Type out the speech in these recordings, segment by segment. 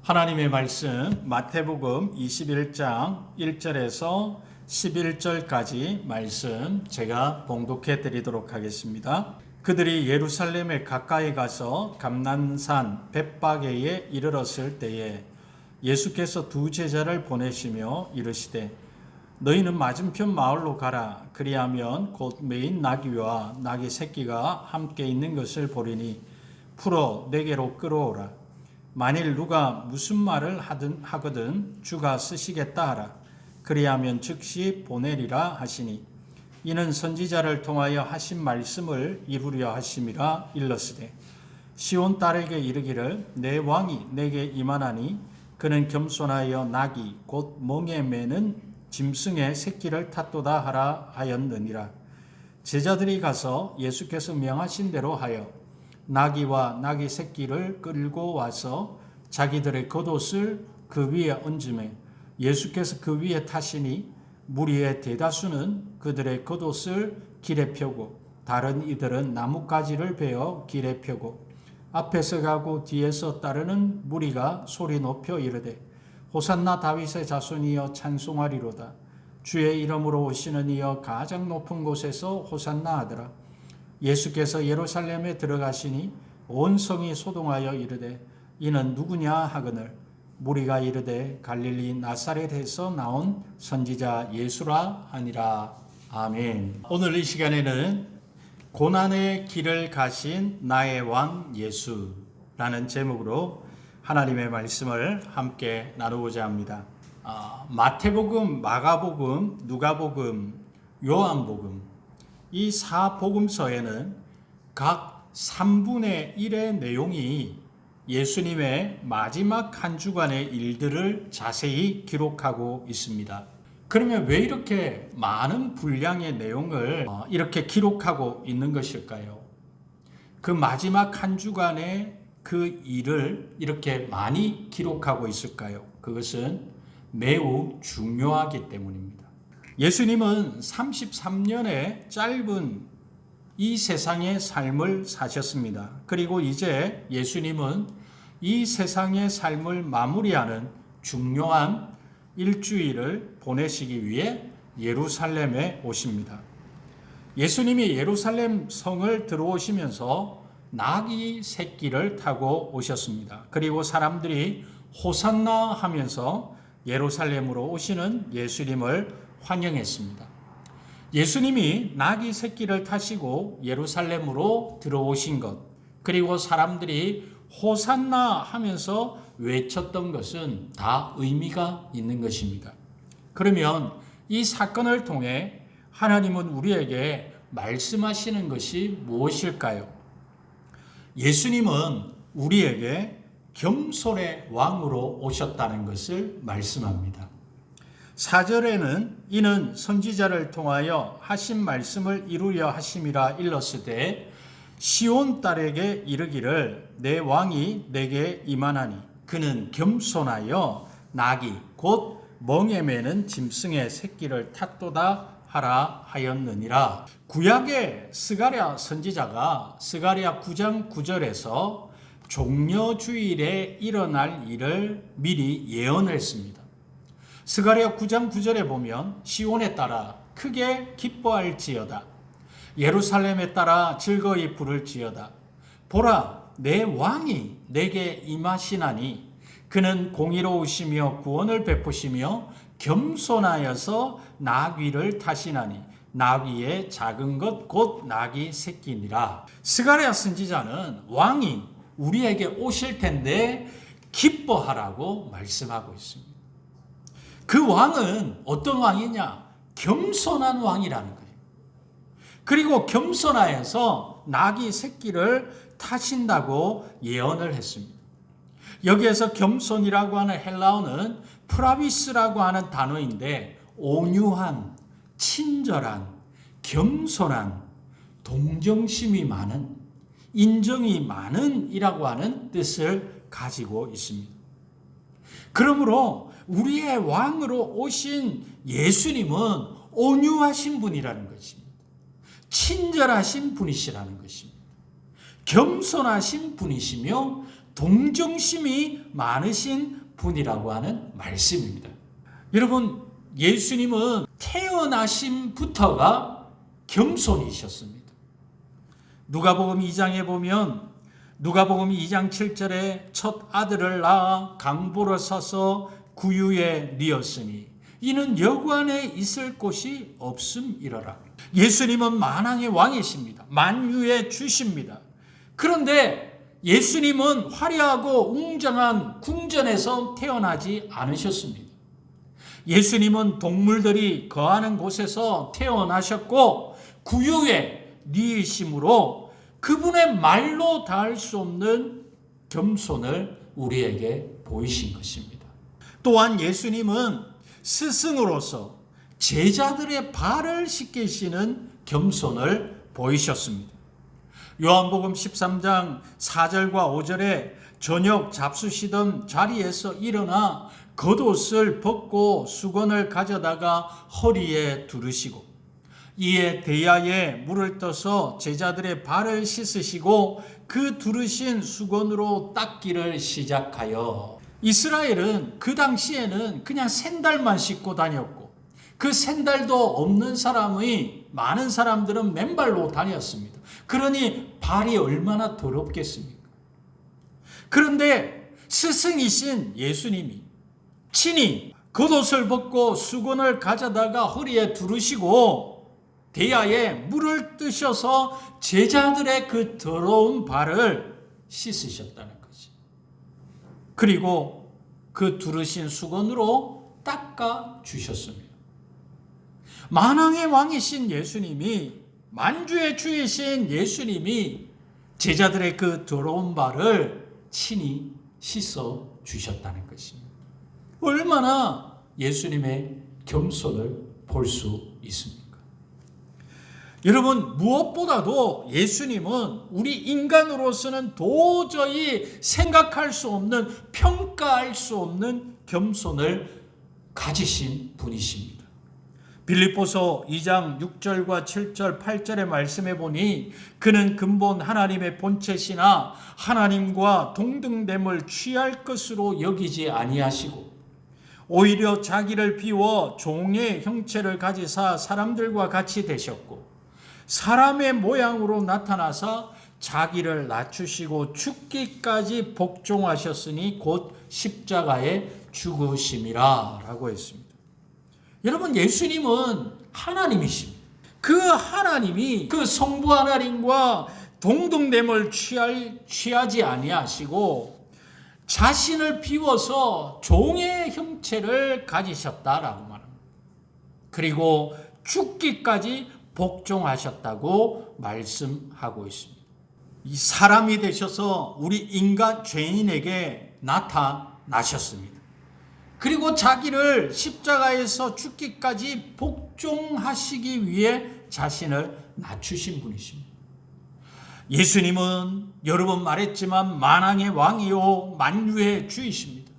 하나님의 말씀 마태복음 21장 1절에서 11절까지 말씀 제가 봉독해 드리도록 하겠습니다. 그들이 예루살렘에 가까이 가서 감난산 벳바게에 이르렀을 때에 예수께서 두 제자를 보내시며 이르시되 너희는 맞은편 마을로 가라. 그리하면 곧 메인 나귀와 나귀 새끼가 함께 있는 것을 보리니 풀어 내게로 끌어오라. 만일 누가 무슨 말을 하거든 주가 쓰시겠다 하라. 그리하면 즉시 보내리라 하시니 이는 선지자를 통하여 하신 말씀을 이루려 하심이라 일렀으되 시온 딸에게 이르기를 내 왕이 내게 임하나니 그는 겸손하여 나귀 곧 멍에 매는 짐승의 새끼를 탔도다 하라 하였느니라. 제자들이 가서 예수께서 명하신 대로 하여 나귀와 나귀 새끼를 끌고 와서 자기들의 겉옷을 그 위에 얹으매 예수께서 그 위에 타시니 무리의 대다수는 그들의 겉옷을 길에 펴고 다른 이들은 나뭇가지를 베어 길에 펴고 앞에서 가고 뒤에서 따르는 무리가 소리 높여 이르되 호산나 다윗의 자손이여 찬송하리로다. 주의 이름으로 오시는 이여 가장 높은 곳에서 호산나 하더라. 예수께서 예루살렘에 들어가시니 온 성이 소동하여 이르되 이는 누구냐 하거늘 무리가 이르되 갈릴리 나사렛에서 나온 선지자 예수라 하니라. 아멘. 오늘 이 시간에는 고난의 길을 가신 나의 왕 예수라는 제목으로 하나님의 말씀을 함께 나누고자 합니다. 마태복음, 마가복음, 누가복음, 요한복음 이 4복음서에는 각 3분의 1의 내용이 예수님의 마지막 한 주간의 일들을 자세히 기록하고 있습니다. 그러면 왜 이렇게 많은 분량의 내용을 이렇게 기록하고 있는 것일까요? 그 마지막 한 주간의 그 일을 이렇게 많이 기록하고 있을까요? 그것은 매우 중요하기 때문입니다. 예수님은 33년의 짧은 이 세상의 삶을 사셨습니다. 그리고 이제 예수님은 이 세상의 삶을 마무리하는 중요한 일주일을 보내시기 위해 예루살렘에 오십니다. 예수님이 예루살렘 성을 들어오시면서 나귀 새끼를 타고 오셨습니다. 그리고 사람들이 호산나 하면서 예루살렘으로 오시는 예수님을 환영했습니다. 예수님이 나귀 새끼를 타시고 예루살렘으로 들어오신 것, 그리고 사람들이 호산나 하면서 외쳤던 것은 다 의미가 있는 것입니다. 그러면 이 사건을 통해 하나님은 우리에게 말씀하시는 것이 무엇일까요? 예수님은 우리에게 겸손의 왕으로 오셨다는 것을 말씀합니다. 4절에는 이는 선지자를 통하여 하신 말씀을 이루려 하심이라 일렀으되 시온 딸에게 이르기를 내 왕이 내게 임하나니 그는 겸손하여 나귀 곧 멍에 매는 짐승의 새끼를 탔도다 하라 하였느니라. 구약의 스가랴 선지자가 스가랴 9장 9절에서 종려주일에 일어날 일을 미리 예언했습니다. 스가랴 9장 9절에 보면 시온에 따라 크게 기뻐할지어다. 예루살렘에 따라 즐거이 부를지어다. 보라 내 왕이 내게 임하시나니 그는 공의로우시며 구원을 베푸시며 겸손하여서 나귀를 타시나니 나귀의 작은 것 곧 나귀 새끼니라. 스가랴 선지자는 왕이 우리에게 오실 텐데 기뻐하라고 말씀하고 있습니다. 그 왕은 어떤 왕이냐? 겸손한 왕이라는 거예요. 그리고 겸손하여서 나귀 새끼를 타신다고 예언을 했습니다. 여기에서 겸손이라고 하는 헬라어는 프라비스라고 하는 단어인데 온유한, 친절한, 겸손한, 동정심이 많은, 인정이 많은 이라고 하는 뜻을 가지고 있습니다. 그러므로 우리의 왕으로 오신 예수님은 온유하신 분이라는 것입니다. 친절하신 분이시라는 것입니다. 겸손하신 분이시며 동정심이 많으신 분이라고 하는 말씀입니다. 여러분, 예수님은 태어나심부터가 겸손이셨습니다. 누가복음 2장에 보면 누가복음 2장 7절에 첫 아들을 낳아 강보로 사서 구유에 뉘었으니 이는 여관에 있을 곳이 없음이러라. 예수님은 만왕의 왕이십니다. 만유의 주십니다. 그런데 예수님은 화려하고 웅장한 궁전에서 태어나지 않으셨습니다. 예수님은 동물들이 거하는 곳에서 태어나셨고 구유에 뉘이심으로 그분의 말로 다할 수 없는 겸손을 우리에게 보이신 것입니다. 또한 예수님은 스승으로서 제자들의 발을 씻기시는 겸손을 보이셨습니다. 요한복음 13장 4절과 5절에 저녁 잡수시던 자리에서 일어나 겉옷을 벗고 수건을 가져다가 허리에 두르시고 이에 대야에 물을 떠서 제자들의 발을 씻으시고 그 두르신 수건으로 닦기를 시작하여 이스라엘은 그 당시에는 그냥 샌들만 신고 다녔고 그 샌들도 없는 사람의 많은 사람들은 맨발로 다녔습니다. 그러니 발이 얼마나 더럽겠습니까? 그런데 스승이신 예수님이 친히 겉옷을 벗고 수건을 가져다가 허리에 두르시고 대야에 물을 뜨셔서 제자들의 그 더러운 발을 씻으셨다는 거지. 그리고 그 두르신 수건으로 닦아 주셨습니다. 만왕의 왕이신 예수님이, 만주의 주이신 예수님이 제자들의 그 더러운 발을 친히 씻어 주셨다는 것입니다. 얼마나 예수님의 겸손을 볼 수 있습니까? 여러분, 무엇보다도 예수님은 우리 인간으로서는 도저히 생각할 수 없는, 평가할 수 없는 겸손을 가지신 분이십니다. 빌립보서 2장 6절과 7절, 8절의 말씀해 보니 그는 근본 하나님의 본체시나 하나님과 동등됨을 취할 것으로 여기지 아니하시고 오히려 자기를 비워 종의 형체를 가지사 사람들과 같이 되셨고 사람의 모양으로 나타나사 자기를 낮추시고 죽기까지 복종하셨으니 곧 십자가에 죽으심이라 라고 했습니다. 여러분, 예수님은 하나님이십니다. 그 하나님이 그 성부 하나님과 동등됨을 취하지 아니하시고 자신을 비워서 종의 형체를 가지셨다라고 말합니다. 그리고 죽기까지 복종하셨다고 말씀하고 있습니다. 이 사람이 되셔서 우리 인간 죄인에게 나타나셨습니다. 그리고 자기를 십자가에서 죽기까지 복종하시기 위해 자신을 낮추신 분이십니다. 예수님은 여러 번 말했지만 만왕의 왕이요 만유의 주이십니다.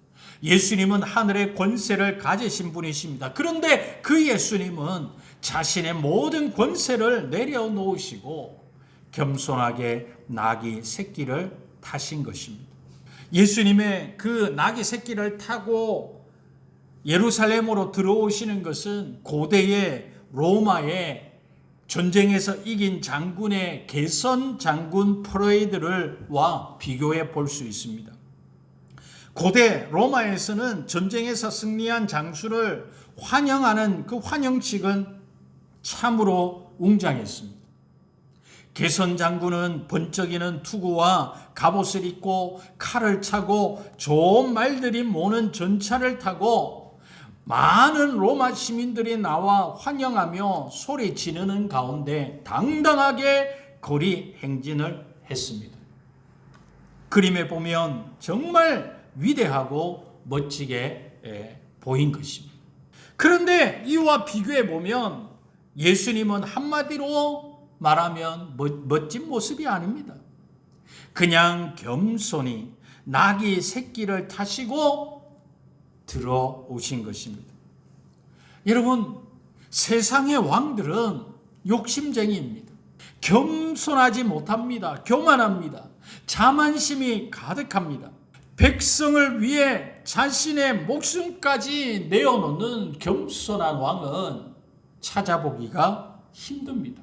예수님은 하늘의 권세를 가지신 분이십니다. 그런데 그 예수님은 자신의 모든 권세를 내려놓으시고 겸손하게 나귀 새끼를 타신 것입니다. 예수님의 그 나귀 새끼를 타고 예루살렘으로 들어오시는 것은 고대의 로마의 전쟁에서 이긴 장군의 개선 장군 퍼레이드와 비교해 볼 수 있습니다. 고대 로마에서는 전쟁에서 승리한 장수를 환영하는 그 환영식은 참으로 웅장했습니다. 개선 장군은 번쩍이는 투구와 갑옷을 입고 칼을 차고 좋은 말들이 모는 전차를 타고 많은 로마 시민들이 나와 환영하며 소리 지르는 가운데 당당하게 거리 행진을 했습니다. 그림에 보면 정말 위대하고 멋지게 보인 것입니다. 그런데 이와 비교해 보면 예수님은 한마디로 말하면 멋진 모습이 아닙니다. 그냥 겸손히 나귀 새끼를 타시고 들어오신 것입니다. 여러분, 세상의 왕들은 욕심쟁이입니다. 겸손하지 못합니다. 교만합니다. 자만심이 가득합니다. 백성을 위해 자신의 목숨까지 내어놓는 겸손한 왕은 찾아보기가 힘듭니다.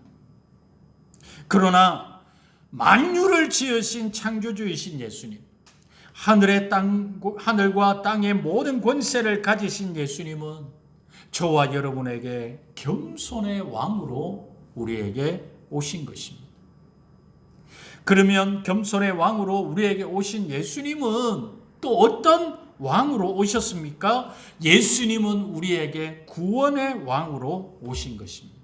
그러나 만유를 지으신 창조주이신 예수님, 하늘과 땅의 모든 권세를 가지신 예수님은 저와 여러분에게 겸손의 왕으로 우리에게 오신 것입니다. 그러면 겸손의 왕으로 우리에게 오신 예수님은 또 어떤 왕으로 오셨습니까? 예수님은 우리에게 구원의 왕으로 오신 것입니다.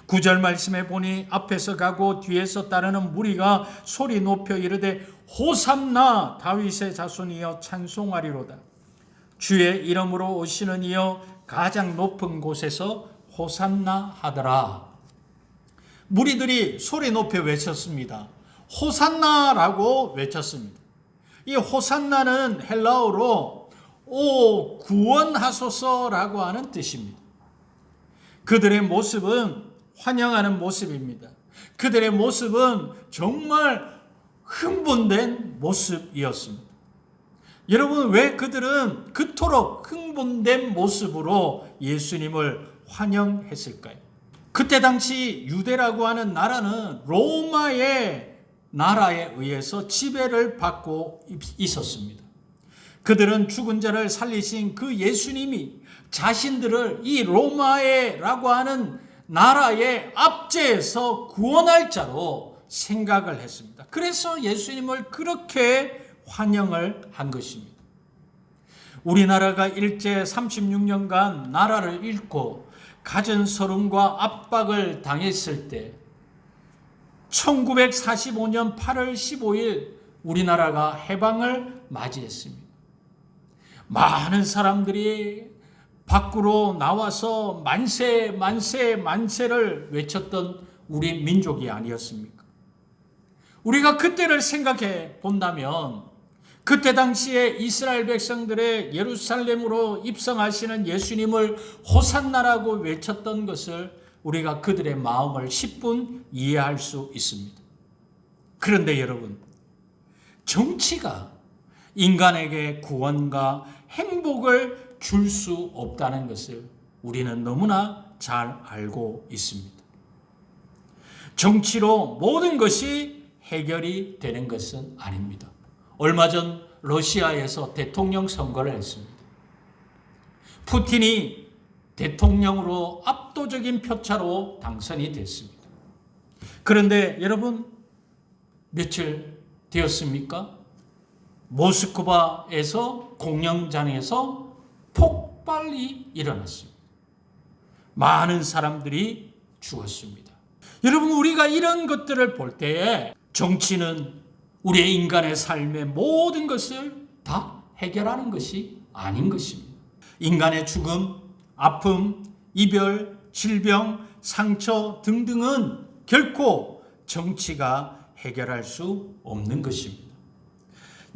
9절 말씀에 보니 앞에서 가고 뒤에서 따르는 무리가 소리 높여 이르되 호산나 다윗의 자손이여 찬송하리로다. 주의 이름으로 오시는 이여 가장 높은 곳에서 호산나 하더라. 무리들이 소리 높여 외쳤습니다. 호산나라고 외쳤습니다. 이 호산나는 헬라어로 오 구원하소서라고 하는 뜻입니다. 그들의 모습은 환영하는 모습입니다. 그들의 모습은 정말 흥분된 모습이었습니다. 여러분, 왜 그들은 그토록 흥분된 모습으로 예수님을 환영했을까요? 그때 당시 유대라고 하는 나라는 로마의 나라에 의해서 지배를 받고 있었습니다. 그들은 죽은 자를 살리신 그 예수님이 자신들을 이 로마라고 하는 나라의 압제에서 구원할 자로 생각을 했습니다. 그래서 예수님을 그렇게 환영을 한 것입니다. 우리나라가 일제 36년간 나라를 잃고 갖은 서름과 압박을 당했을 때 1945년 8월 15일 우리나라가 해방을 맞이했습니다. 많은 사람들이 밖으로 나와서 만세 만세 만세를 외쳤던 우리 민족이 아니었습니까? 우리가 그때를 생각해 본다면 그때 당시에 이스라엘 백성들의 예루살렘으로 입성하시는 예수님을 호산나라고 외쳤던 것을 우리가 그들의 마음을 10분 이해할 수 있습니다. 그런데 여러분, 정치가 인간에게 구원과 행복을 줄 수 없다는 것을 우리는 너무나 잘 알고 있습니다. 정치로 모든 것이 해결이 되는 것은 아닙니다. 얼마 전 러시아에서 대통령 선거를 했습니다. 푸틴이 대통령으로 압도적인 표차로 당선이 됐습니다. 그런데 여러분, 며칠 되었습니까? 모스크바에서 공영장에서 폭발이 일어났습니다. 많은 사람들이 죽었습니다. 여러분, 우리가 이런 것들을 볼 때에 정치는 우리의 인간의 삶의 모든 것을 다 해결하는 것이 아닌 것입니다. 인간의 죽음, 아픔, 이별, 질병, 상처 등등은 결코 정치가 해결할 수 없는 것입니다.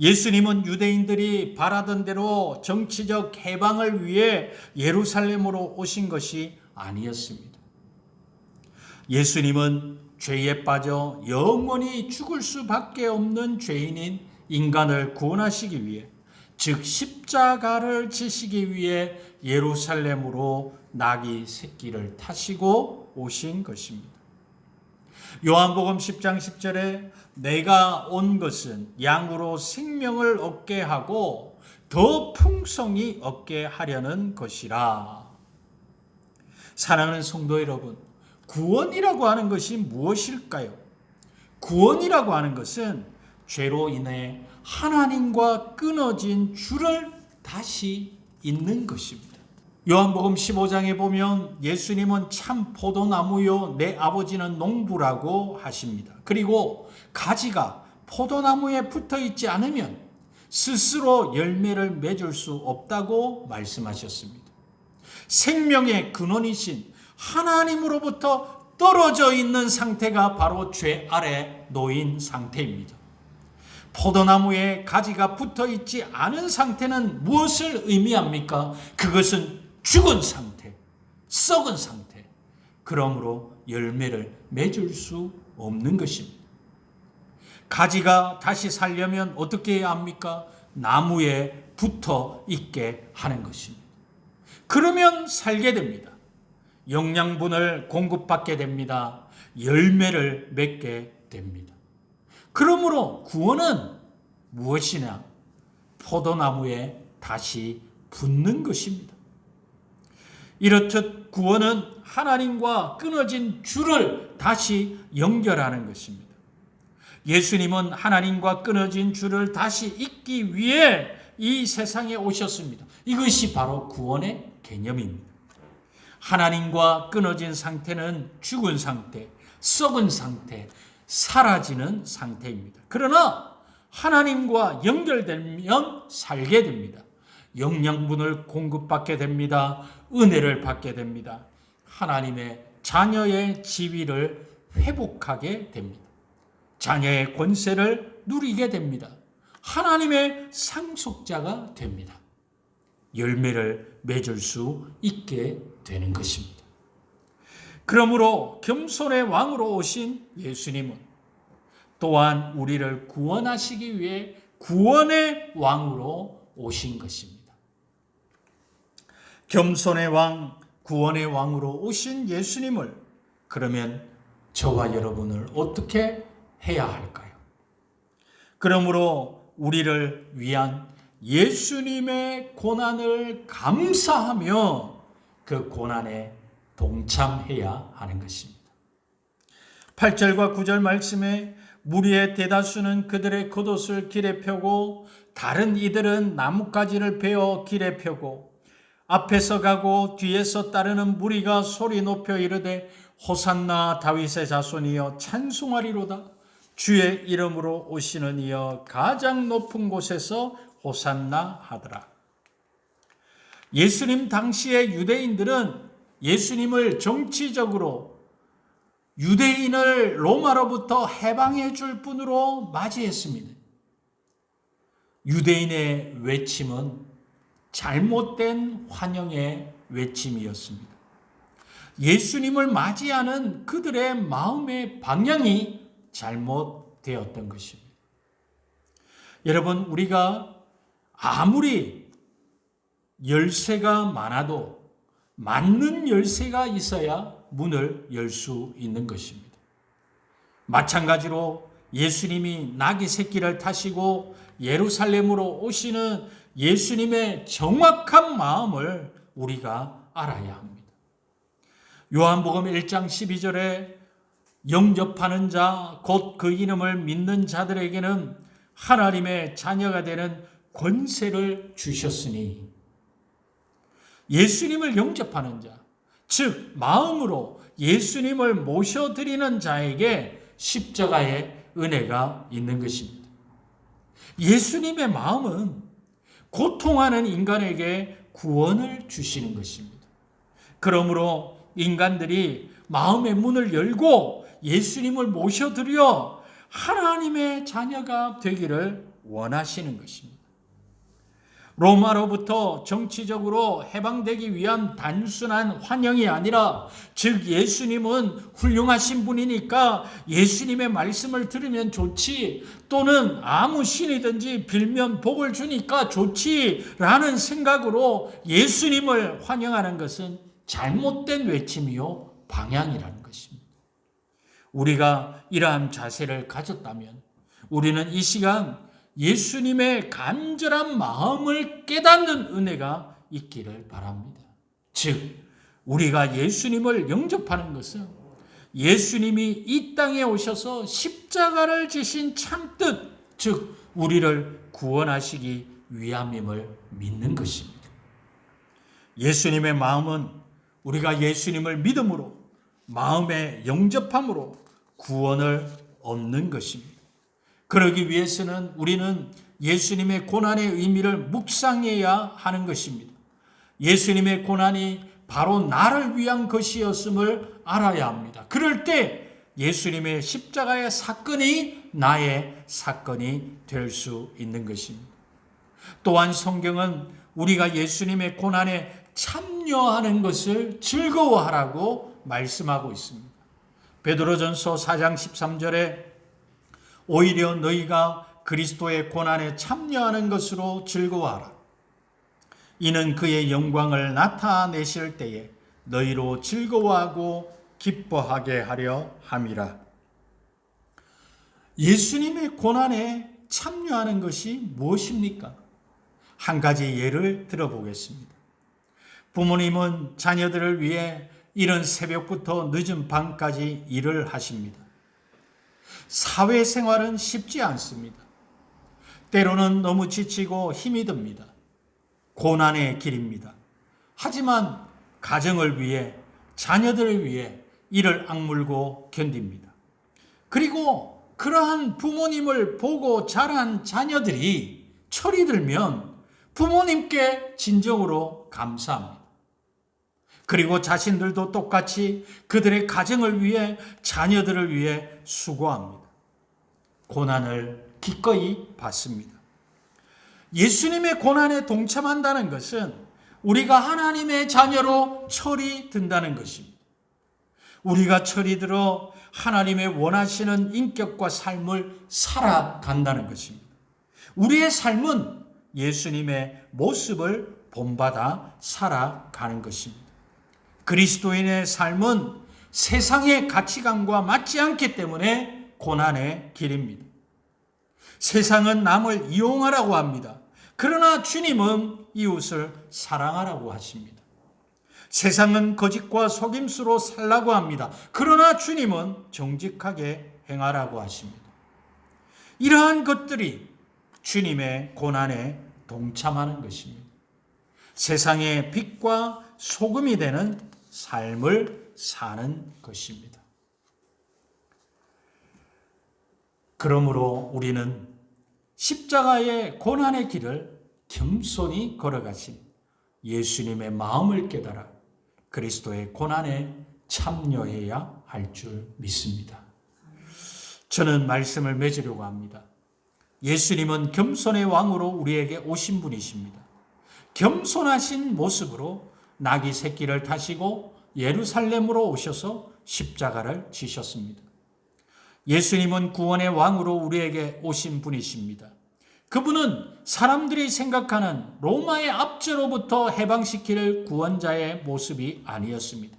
예수님은 유대인들이 바라던 대로 정치적 해방을 위해 예루살렘으로 오신 것이 아니었습니다. 예수님은 죄에 빠져 영원히 죽을 수밖에 없는 죄인인 인간을 구원하시기 위해, 즉 십자가를 지시기 위해 예루살렘으로 나귀 새끼를 타시고 오신 것입니다. 요한복음 10장 10절에 내가 온 것은 양으로 생명을 얻게 하고 더 풍성히 얻게 하려는 것이라. 사랑하는 성도 여러분, 구원이라고 하는 것이 무엇일까요? 구원이라고 하는 것은 죄로 인해 하나님과 끊어진 줄을 다시 잇는 것입니다. 요한복음 15장에 보면 예수님은 참 포도나무요 내 아버지는 농부라고 하십니다. 그리고 가지가 포도나무에 붙어 있지 않으면 스스로 열매를 맺을 수 없다고 말씀하셨습니다. 생명의 근원이신 하나님으로부터 떨어져 있는 상태가 바로 죄 아래 놓인 상태입니다. 포도나무에 가지가 붙어 있지 않은 상태는 무엇을 의미합니까? 그것은 죽은 상태, 썩은 상태. 그러므로 열매를 맺을 수 없는 것입니다. 가지가 다시 살려면 어떻게 해야 합니까? 나무에 붙어 있게 하는 것입니다. 그러면 살게 됩니다. 영양분을 공급받게 됩니다. 열매를 맺게 됩니다. 그러므로 구원은 무엇이냐? 포도나무에 다시 붙는 것입니다. 이렇듯 구원은 하나님과 끊어진 줄을 다시 연결하는 것입니다. 예수님은 하나님과 끊어진 줄을 다시 잇기 위해 이 세상에 오셨습니다. 이것이 바로 구원의 개념입니다. 하나님과 끊어진 상태는 죽은 상태, 썩은 상태, 사라지는 상태입니다. 그러나 하나님과 연결되면 살게 됩니다. 영양분을 공급받게 됩니다. 은혜를 받게 됩니다. 하나님의 자녀의 지위를 회복하게 됩니다. 자녀의 권세를 누리게 됩니다. 하나님의 상속자가 됩니다. 열매를 맺을 수 있게 되는 것입니다. 그러므로 겸손의 왕으로 오신 예수님은 또한 우리를 구원하시기 위해 구원의 왕으로 오신 것입니다. 겸손의 왕, 구원의 왕으로 오신 예수님을 그러면 저와 여러분을 어떻게 해야 할까요? 그러므로 우리를 위한 예수님의 고난을 감사하며 그 고난에 동참해야 하는 것입니다. 8절과 9절 말씀에 무리의 대다수는 그들의 겉옷을 길에 펴고 다른 이들은 나뭇가지를 베어 길에 펴고 앞에서 가고 뒤에서 따르는 무리가 소리 높여 이르되 호산나 다윗의 자손이여 찬송하리로다. 주의 이름으로 오시는 이여 가장 높은 곳에서 호산나 하더라. 예수님 당시의 유대인들은 예수님을 정치적으로 유대인을 로마로부터 해방해 줄 분으로 맞이했습니다. 유대인의 외침은 잘못된 환영의 외침이었습니다. 예수님을 맞이하는 그들의 마음의 방향이 잘못되었던 것입니다. 여러분, 우리가 아무리 열쇠가 많아도 맞는 열쇠가 있어야 문을 열 수 있는 것입니다. 마찬가지로 예수님이 나귀 새끼를 타시고 예루살렘으로 오시는 예수님의 정확한 마음을 우리가 알아야 합니다. 요한복음 1장 12절에 영접하는 자, 곧 그 이름을 믿는 자들에게는 하나님의 자녀가 되는 권세를 주셨으니, 예수님을 영접하는 자, 즉 마음으로 예수님을 모셔드리는 자에게 십자가의 은혜가 있는 것입니다. 예수님의 마음은 고통하는 인간에게 구원을 주시는 것입니다. 그러므로 인간들이 마음의 문을 열고 예수님을 모셔드려 하나님의 자녀가 되기를 원하시는 것입니다. 로마로부터 정치적으로 해방되기 위한 단순한 환영이 아니라, 즉 예수님은 훌륭하신 분이니까 예수님의 말씀을 들으면 좋지, 또는 아무 신이든지 빌면 복을 주니까 좋지라는 생각으로 예수님을 환영하는 것은 잘못된 외침이요 방향이라는 것입니다. 우리가 이러한 자세를 가졌다면 우리는 이 시간 예수님의 간절한 마음을 깨닫는 은혜가 있기를 바랍니다. 즉, 우리가 예수님을 영접하는 것은 예수님이 이 땅에 오셔서 십자가를 지신 참뜻, 즉 우리를 구원하시기 위함임을 믿는 것입니다. 예수님의 마음은 우리가 예수님을 믿음으로, 마음의 영접함으로 구원을 얻는 것입니다. 그러기 위해서는 우리는 예수님의 고난의 의미를 묵상해야 하는 것입니다. 예수님의 고난이 바로 나를 위한 것이었음을 알아야 합니다. 그럴 때 예수님의 십자가의 사건이 나의 사건이 될 수 있는 것입니다. 또한 성경은 우리가 예수님의 고난에 참여하는 것을 즐거워하라고 말씀하고 있습니다. 베드로전서 4장 13절에 오히려 너희가 그리스도의 고난에 참여하는 것으로 즐거워하라. 이는 그의 영광을 나타내실 때에 너희로 즐거워하고 기뻐하게 하려 함이라. 예수님의 고난에 참여하는 것이 무엇입니까? 한 가지 예를 들어보겠습니다. 부모님은 자녀들을 위해 이른 새벽부터 늦은 밤까지 일을 하십니다. 사회생활은 쉽지 않습니다. 때로는 너무 지치고 힘이 듭니다. 고난의 길입니다. 하지만 가정을 위해, 자녀들을 위해 이를 악물고 견딥니다. 그리고 그러한 부모님을 보고 자란 자녀들이 철이 들면 부모님께 진정으로 감사합니다. 그리고 자신들도 똑같이 그들의 가정을 위해, 자녀들을 위해 수고합니다. 고난을 기꺼이 받습니다. 예수님의 고난에 동참한다는 것은 우리가 하나님의 자녀로 철이 든다는 것입니다. 우리가 철이 들어 하나님의 원하시는 인격과 삶을 살아간다는 것입니다. 우리의 삶은 예수님의 모습을 본받아 살아가는 것입니다. 그리스도인의 삶은 세상의 가치관과 맞지 않기 때문에 고난의 길입니다. 세상은 남을 이용하라고 합니다. 그러나 주님은 이웃을 사랑하라고 하십니다. 세상은 거짓과 속임수로 살라고 합니다. 그러나 주님은 정직하게 행하라고 하십니다. 이러한 것들이 주님의 고난에 동참하는 것입니다. 세상의 빛과 소금이 되는 삶을 사는 것입니다. 그러므로 우리는 십자가의 고난의 길을 겸손히 걸어가신 예수님의 마음을 깨달아 그리스도의 고난에 참여해야 할 줄 믿습니다. 저는 말씀을 맺으려고 합니다. 예수님은 겸손의 왕으로 우리에게 오신 분이십니다. 겸손하신 모습으로 나귀 새끼를 타시고 예루살렘으로 오셔서 십자가를 지셨습니다. 예수님은 구원의 왕으로 우리에게 오신 분이십니다. 그분은 사람들이 생각하는 로마의 압제로부터 해방시킬 구원자의 모습이 아니었습니다.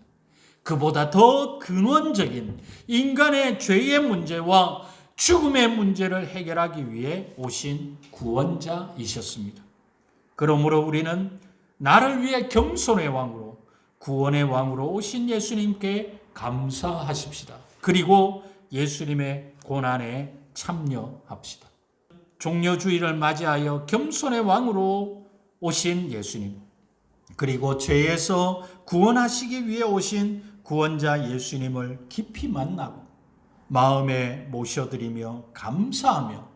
그보다 더 근원적인 인간의 죄의 문제와 죽음의 문제를 해결하기 위해 오신 구원자이셨습니다. 그러므로 우리는 나를 위해 겸손의 왕으로, 구원의 왕으로 오신 예수님께 감사하십시다. 그리고 예수님의 고난에 참여합시다. 종려주의를 맞이하여 겸손의 왕으로 오신 예수님, 그리고 죄에서 구원하시기 위해 오신 구원자 예수님을 깊이 만나고 마음에 모셔드리며 감사하며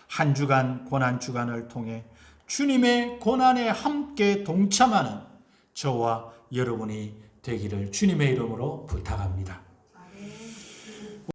한 주간 고난주간을 통해 주님의 고난에 함께 동참하는 저와 여러분이 되기를 주님의 이름으로 부탁합니다.